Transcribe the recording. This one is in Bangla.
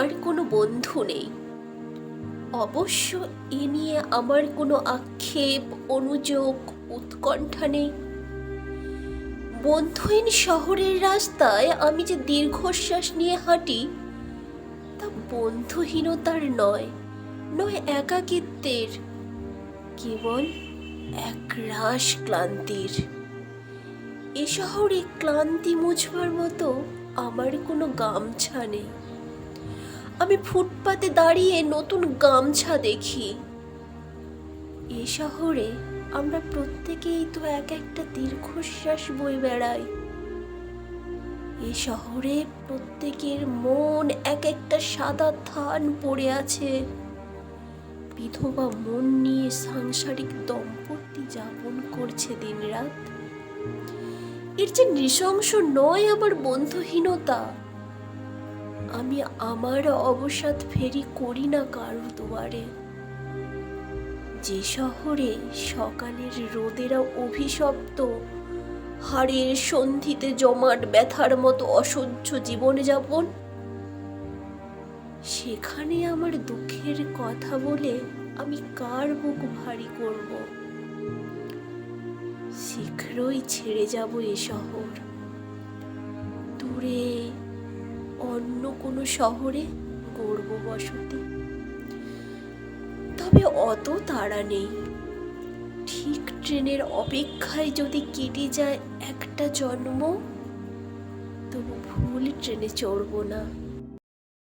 আমার কোনো বন্ধু নেই। অবশ্য এ নিয়ে আমার কোনো আক্ষেপ, অনুযোগ, উৎকণ্ঠা নেই। বন্ধুহীন শহরের রাস্তায় আমি যে দীর্ঘশ্বাস নিয়ে হাঁটি, তা বন্ধুহীনতার নয়, নয় একাকিত্বের, কেবল একরাশ ক্লান্তির। এ শহরে ক্লান্তি মুছবার মতো আমার কোনো গামছা নেই। আমি ফুটপাতে দাঁড়িয়ে নতুন গামছা দেখি। এ শহরে আমরা প্রত্যেকেই তো এক একটা দীর্ঘশ্বাস বয়ে বেড়াই। এ শহরে প্রত্যেকের মন এক একটা সাদা থান পড়ে আছে। বিধবা মন নিয়ে সাংসারিক দম্পতি যাপন করছে দিনরাত। এর যে নৃশংস নয় আমার বন্ধুহীনতা, আমি আমার অবসাদ ফেরি করি না কারো দুয়ারে। যে শহরে সকালের রোদেরা অভিশপ্ত, হাড়ের সন্ধিতে জমাট ব্যথার মতো অসহ্য জীবনযাপন, সেখানে আমার দুঃখের কথা বলে আমি কার বুক ভারী করব? শীঘ্রই ছেড়ে যাব এ শহর, দূরে অন্য কোনো শহরে গড়ব বসতি। তবে অত তাড়া নেই। ঠিক ট্রেনের অপেক্ষায় যদি কেটে যায় একটা জন্ম, তবু ভুল ট্রেনে চড়ব না।